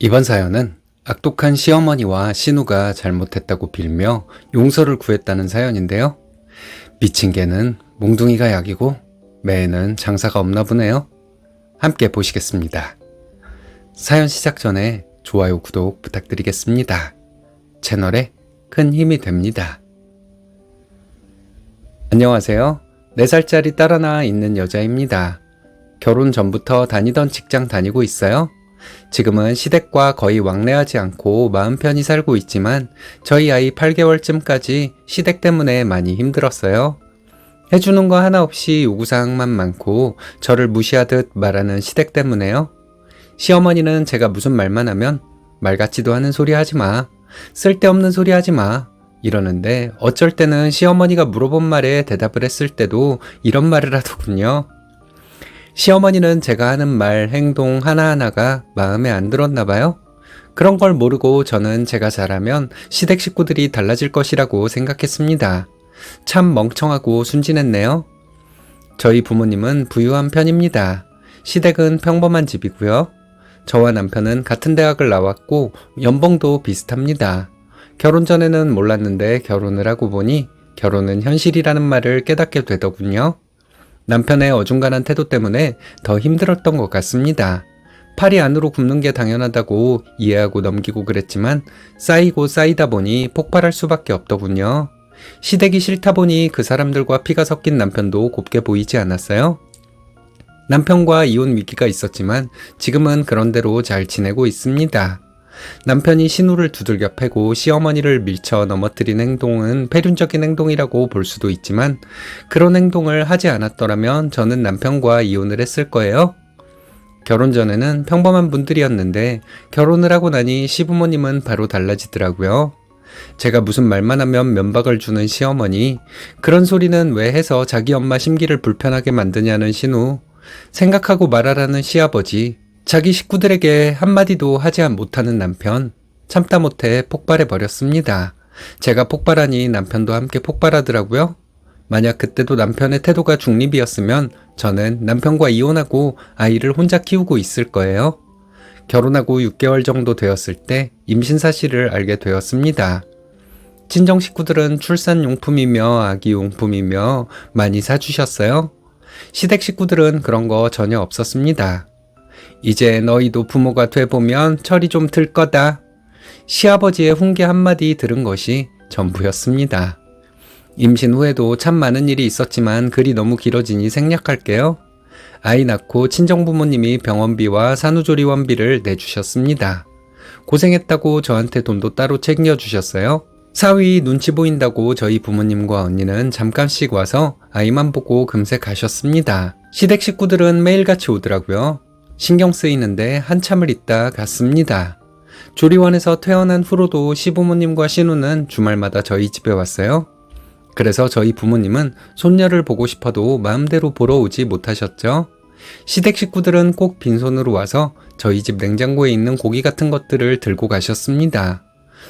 이번 사연은 악독한 시어머니와 신우가 잘못했다고 빌며 용서를 구했다는 사연인데요. 미친 개는 몽둥이가 약이고 매에는 장사가 없나 보네요. 함께 보시겠습니다. 사연 시작 전에 좋아요, 구독 부탁드리겠습니다. 채널에 큰 힘이 됩니다. 안녕하세요. 4살짜리 딸 하나 있는 여자입니다. 결혼 전부터 다니던 직장 다니고 있어요. 지금은 시댁과 거의 왕래하지 않고 마음 편히 살고 있지만 저희 아이 8개월쯤까지 시댁 때문에 많이 힘들었어요. 해주는 거 하나 없이 요구사항만 많고 저를 무시하듯 말하는 시댁 때문에요. 시어머니는 제가 무슨 말만 하면 말 같지도 않은 소리 하지 마, 쓸데없는 소리 하지 마 이러는데 어쩔 때는 시어머니가 물어본 말에 대답을 했을 때도 이런 말을 하더군요. 시어머니는 제가 하는 말, 행동 하나하나가 마음에 안 들었나 봐요. 그런 걸 모르고 저는 제가 잘하면 시댁 식구들이 달라질 것이라고 생각했습니다. 참 멍청하고 순진했네요. 저희 부모님은 부유한 편입니다. 시댁은 평범한 집이고요. 저와 남편은 같은 대학을 나왔고 연봉도 비슷합니다. 결혼 전에는 몰랐는데 결혼을 하고 보니 결혼은 현실이라는 말을 깨닫게 되더군요. 남편의 어중간한 태도 때문에 더 힘들었던 것 같습니다. 팔이 안으로 굽는 게 당연하다고 이해하고 넘기고 그랬지만 쌓이고 쌓이다 보니 폭발할 수밖에 없더군요. 시댁이 싫다 보니 그 사람들과 피가 섞인 남편도 곱게 보이지 않았어요? 남편과 이혼 위기가 있었지만 지금은 그런대로 잘 지내고 있습니다. 남편이 신우를 두들겨 패고 시어머니를 밀쳐 넘어뜨린 행동은 패륜적인 행동이라고 볼 수도 있지만 그런 행동을 하지 않았더라면 저는 남편과 이혼을 했을 거예요. 결혼 전에는 평범한 분들이었는데 결혼을 하고 나니 시부모님은 바로 달라지더라고요. 제가 무슨 말만 하면 면박을 주는 시어머니, 그런 소리는 왜 해서 자기 엄마 심기를 불편하게 만드냐는 신우, 생각하고 말하라는 시아버지, 자기 식구들에게 한마디도 하지 못하는 남편, 참다 못해 폭발해버렸습니다. 제가 폭발하니 남편도 함께 폭발하더라고요. 만약 그때도 남편의 태도가 중립이었으면 저는 남편과 이혼하고 아이를 혼자 키우고 있을 거예요. 결혼하고 6개월 정도 되었을 때 임신 사실을 알게 되었습니다. 친정 식구들은 출산용품이며 아기용품이며 많이 사주셨어요. 시댁 식구들은 그런 거 전혀 없었습니다. 이제 너희도 부모가 돼보면 철이 좀 들 거다. 시아버지의 훈계 한마디 들은 것이 전부였습니다. 임신 후에도 참 많은 일이 있었지만 글이 너무 길어지니 생략할게요. 아이 낳고 친정부모님이 병원비와 산후조리원비를 내주셨습니다. 고생했다고 저한테 돈도 따로 챙겨주셨어요. 사위 눈치 보인다고 저희 부모님과 언니는 잠깐씩 와서 아이만 보고 금세 가셨습니다. 시댁 식구들은 매일같이 오더라고요. 신경 쓰이는데 한참을 있다 갔습니다. 조리원에서 퇴원한 후로도 시부모님과 신우는 주말마다 저희 집에 왔어요. 그래서 저희 부모님은 손녀를 보고 싶어도 마음대로 보러 오지 못하셨죠. 시댁 식구들은 꼭 빈손으로 와서 저희 집 냉장고에 있는 고기 같은 것들을 들고 가셨습니다.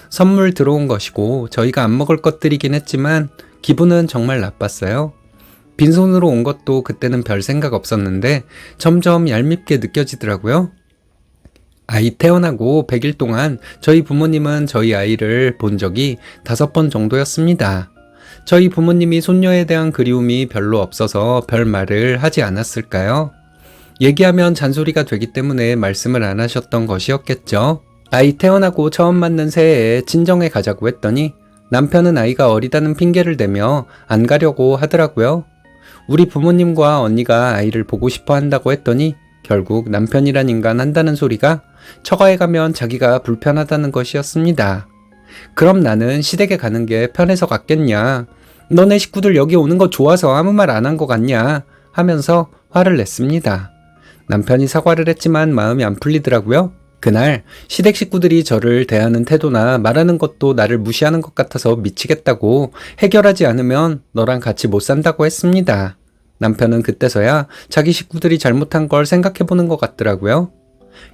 선물 들어온 것이고 저희가 안 먹을 것들이긴 했지만 기분은 정말 나빴어요. 빈손으로 온 것도 그때는 별 생각 없었는데 점점 얄밉게 느껴지더라고요. 아이 태어나고 100일 동안 저희 부모님은 저희 아이를 본 적이 5번 정도였습니다. 저희 부모님이 손녀에 대한 그리움이 별로 없어서 별 말을 하지 않았을까요? 얘기하면 잔소리가 되기 때문에 말씀을 안 하셨던 것이었겠죠. 아이 태어나고 처음 맞는 새해에 친정에 가자고 했더니 남편은 아이가 어리다는 핑계를 대며 안 가려고 하더라고요. 우리 부모님과 언니가 아이를 보고 싶어 한다고 했더니 결국 남편이란 인간 한다는 소리가 처가에 가면 자기가 불편하다는 것이었습니다. 그럼 나는 시댁에 가는 게 편해서 갔겠냐? 너네 식구들 여기 오는 거 좋아서 아무 말 안 한 거 같냐? 하면서 화를 냈습니다. 남편이 사과를 했지만 마음이 안 풀리더라고요. 그날 시댁 식구들이 저를 대하는 태도나 말하는 것도 나를 무시하는 것 같아서 미치겠다고 해결하지 않으면 너랑 같이 못 산다고 했습니다. 남편은 그때서야 자기 식구들이 잘못한 걸 생각해보는 것 같더라고요.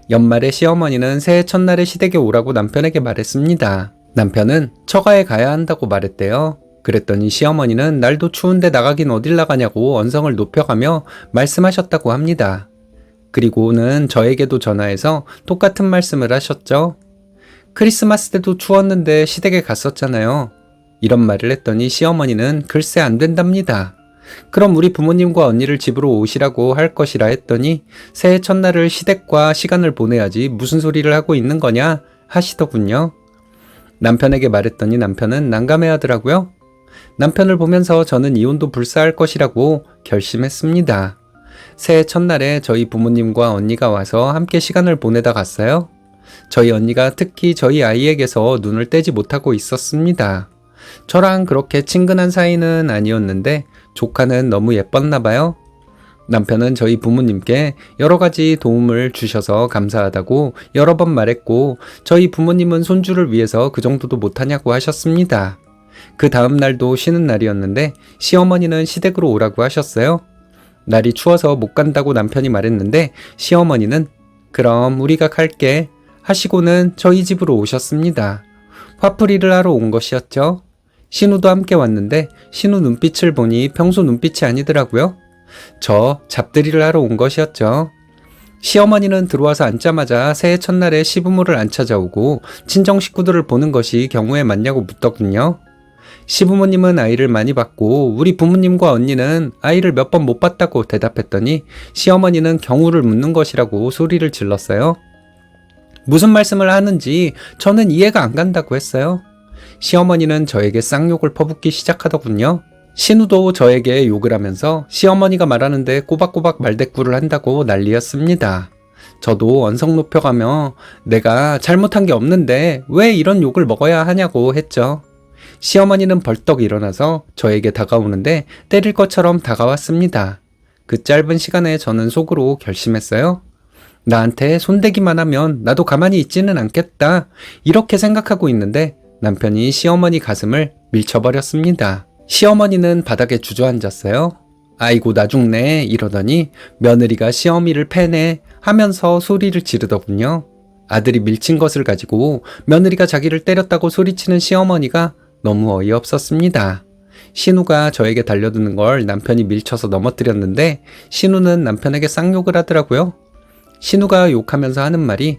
연말에 시어머니는 새해 첫날에 시댁에 오라고 남편에게 말했습니다. 남편은 처가에 가야 한다고 말했대요. 그랬더니 시어머니는 날도 추운데 나가긴 어딜 나가냐고 언성을 높여가며 말씀하셨다고 합니다. 그리고는 저에게도 전화해서 똑같은 말씀을 하셨죠. 크리스마스 때도 추웠는데 시댁에 갔었잖아요. 이런 말을 했더니 시어머니는 글쎄 안 된답니다. 그럼 우리 부모님과 언니를 집으로 오시라고 할 것이라 했더니 새해 첫날을 시댁과 시간을 보내야지 무슨 소리를 하고 있는 거냐 하시더군요. 남편에게 말했더니 남편은 난감해 하더라고요. 남편을 보면서 저는 이혼도 불사할 것이라고 결심했습니다. 새해 첫날에 저희 부모님과 언니가 와서 함께 시간을 보내다 갔어요. 저희 언니가 특히 저희 아이에게서 눈을 떼지 못하고 있었습니다. 저랑 그렇게 친근한 사이는 아니었는데 조카는 너무 예뻤나 봐요. 남편은 저희 부모님께 여러 가지 도움을 주셔서 감사하다고 여러 번 말했고 저희 부모님은 손주를 위해서 그 정도도 못하냐고 하셨습니다. 그 다음 날도 쉬는 날이었는데 시어머니는 시댁으로 오라고 하셨어요. 날이 추워서 못 간다고 남편이 말했는데 시어머니는 그럼 우리가 갈게 하시고는 저희 집으로 오셨습니다. 화풀이를 하러 온 것이었죠. 신우도 함께 왔는데 신우 눈빛을 보니 평소 눈빛이 아니더라고요. 저 잡들이를 하러 온 것이었죠. 시어머니는 들어와서 앉자마자 새해 첫날에 시부모를 안 찾아오고 친정 식구들을 보는 것이 경우에 맞냐고 묻더군요. 시부모님은 아이를 많이 봤고 우리 부모님과 언니는 아이를 몇 번 못 봤다고 대답했더니 시어머니는 경우를 묻는 것이라고 소리를 질렀어요. 무슨 말씀을 하는지 저는 이해가 안 간다고 했어요. 시어머니는 저에게 쌍욕을 퍼붓기 시작하더군요. 신우도 저에게 욕을 하면서 시어머니가 말하는데 꼬박꼬박 말대꾸를 한다고 난리였습니다. 저도 언성 높여가며 내가 잘못한 게 없는데 왜 이런 욕을 먹어야 하냐고 했죠. 시어머니는 벌떡 일어나서 저에게 다가오는데 때릴 것처럼 다가왔습니다. 그 짧은 시간에 저는 속으로 결심했어요. 나한테 손대기만 하면 나도 가만히 있지는 않겠다. 이렇게 생각하고 있는데 남편이 시어머니 가슴을 밀쳐버렸습니다. 시어머니는 바닥에 주저앉았어요. 아이고 나 죽네 이러더니 며느리가 시어미를 패네 하면서 소리를 지르더군요. 아들이 밀친 것을 가지고 며느리가 자기를 때렸다고 소리치는 시어머니가 너무 어이없었습니다. 신우가 저에게 달려드는 걸 남편이 밀쳐서 넘어뜨렸는데 신우는 남편에게 쌍욕을 하더라고요. 신우가 욕하면서 하는 말이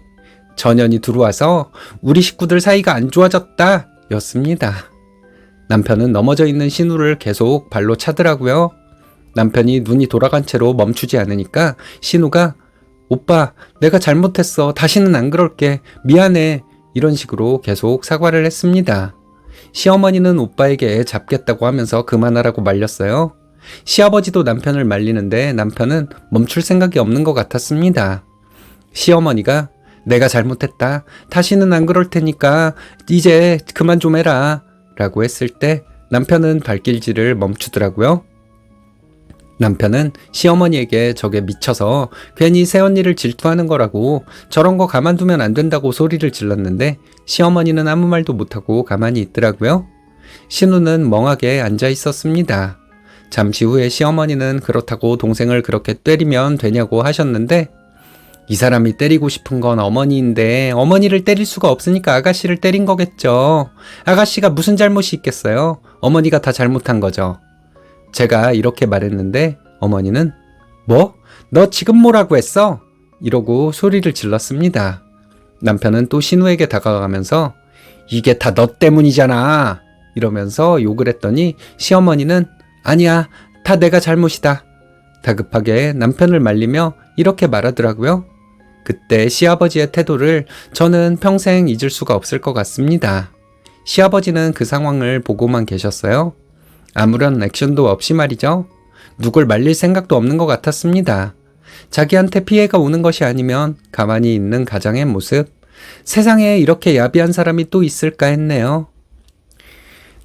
전현이 들어와서 우리 식구들 사이가 안 좋아졌다 였습니다. 남편은 넘어져 있는 신우를 계속 발로 차더라고요. 남편이 눈이 돌아간 채로 멈추지 않으니까 신우가 오빠 내가 잘못했어 다시는 안 그럴게 미안해 이런 식으로 계속 사과를 했습니다. 시어머니는 오빠에게 잡겠다고 하면서 그만하라고 말렸어요. 시아버지도 남편을 말리는데 남편은 멈출 생각이 없는 것 같았습니다. 시어머니가 내가 잘못했다. 다시는 안 그럴 테니까 이제 그만 좀 해라. 라고 했을 때 남편은 발길질을 멈추더라고요. 남편은 시어머니에게 저게 미쳐서 괜히 새언니를 질투하는 거라고 저런 거 가만두면 안 된다고 소리를 질렀는데 시어머니는 아무 말도 못하고 가만히 있더라고요. 신우는 멍하게 앉아 있었습니다. 잠시 후에 시어머니는 그렇다고 동생을 그렇게 때리면 되냐고 하셨는데 이 사람이 때리고 싶은 건 어머니인데 어머니를 때릴 수가 없으니까 아가씨를 때린 거겠죠. 아가씨가 무슨 잘못이 있겠어요? 어머니가 다 잘못한 거죠. 제가 이렇게 말했는데 어머니는 뭐? 너 지금 뭐라고 했어? 이러고 소리를 질렀습니다. 남편은 또 신우에게 다가가면서 이게 다 너 때문이잖아 이러면서 욕을 했더니 시어머니는 아니야 다 내가 잘못이다. 다급하게 남편을 말리며 이렇게 말하더라고요. 그때 시아버지의 태도를 저는 평생 잊을 수가 없을 것 같습니다. 시아버지는 그 상황을 보고만 계셨어요. 아무런 액션도 없이 말이죠. 누굴 말릴 생각도 없는 것 같았습니다. 자기한테 피해가 오는 것이 아니면 가만히 있는 가장의 모습. 세상에 이렇게 야비한 사람이 또 있을까 했네요.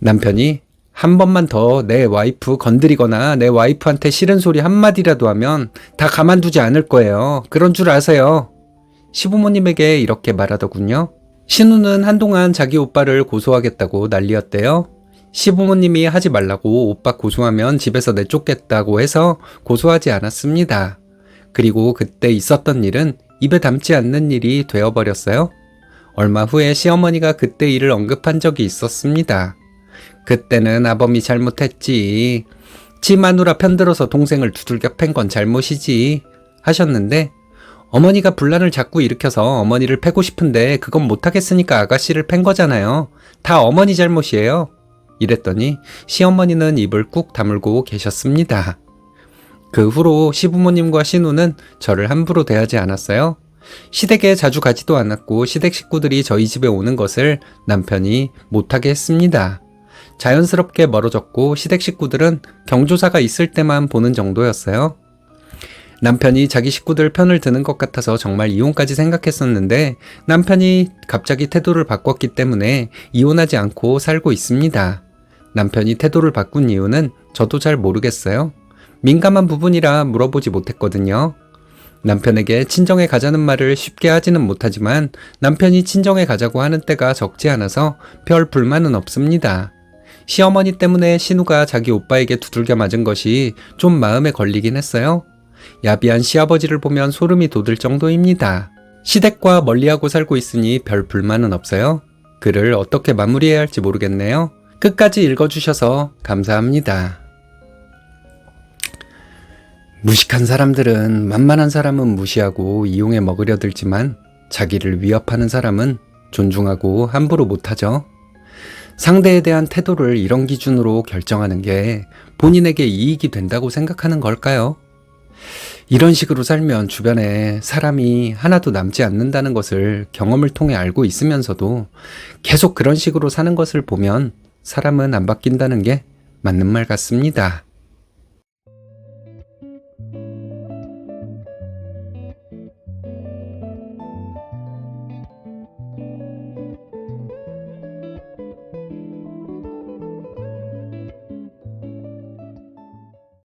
남편이 한 번만 더 내 와이프 건드리거나 내 와이프한테 싫은 소리 한마디라도 하면 다 가만두지 않을 거예요. 그런 줄 아세요. 시부모님에게 이렇게 말하더군요. 신우는 한동안 자기 오빠를 고소하겠다고 난리였대요. 시부모님이 하지 말라고 오빠 고소하면 집에서 내쫓겠다고 해서 고소하지 않았습니다. 그리고 그때 있었던 일은 입에 담지 않는 일이 되어버렸어요. 얼마 후에 시어머니가 그때 일을 언급한 적이 있었습니다. 그때는 아범이 잘못했지. 지 마누라 편들어서 동생을 두들겨 팬 건 잘못이지. 하셨는데 어머니가 분란을 자꾸 일으켜서 어머니를 패고 싶은데 그건 못하겠으니까 아가씨를 팬 거잖아요. 다 어머니 잘못이에요. 이랬더니 시어머니는 입을 꾹 다물고 계셨습니다. 그 후로 시부모님과 시누는 저를 함부로 대하지 않았어요. 시댁에 자주 가지도 않았고 시댁 식구들이 저희 집에 오는 것을 남편이 못하게 했습니다. 자연스럽게 멀어졌고 시댁 식구들은 경조사가 있을 때만 보는 정도였어요. 남편이 자기 식구들 편을 드는 것 같아서 정말 이혼까지 생각했었는데 남편이 갑자기 태도를 바꿨기 때문에 이혼하지 않고 살고 있습니다. 남편이 태도를 바꾼 이유는 저도 잘 모르겠어요. 민감한 부분이라 물어보지 못했거든요. 남편에게 친정에 가자는 말을 쉽게 하지는 못하지만 남편이 친정에 가자고 하는 때가 적지 않아서 별 불만은 없습니다. 시어머니 때문에 신우가 자기 오빠에게 두들겨 맞은 것이 좀 마음에 걸리긴 했어요. 야비한 시아버지를 보면 소름이 돋을 정도입니다. 시댁과 멀리하고 살고 있으니 별 불만은 없어요. 글을 어떻게 마무리해야 할지 모르겠네요. 끝까지 읽어주셔서 감사합니다. 무식한 사람들은 만만한 사람은 무시하고 이용해 먹으려 들지만 자기를 위협하는 사람은 존중하고 함부로 못하죠. 상대에 대한 태도를 이런 기준으로 결정하는 게 본인에게 이익이 된다고 생각하는 걸까요? 이런 식으로 살면 주변에 사람이 하나도 남지 않는다는 것을 경험을 통해 알고 있으면서도 계속 그런 식으로 사는 것을 보면 사람은 안 바뀐다는 게 맞는 말 같습니다.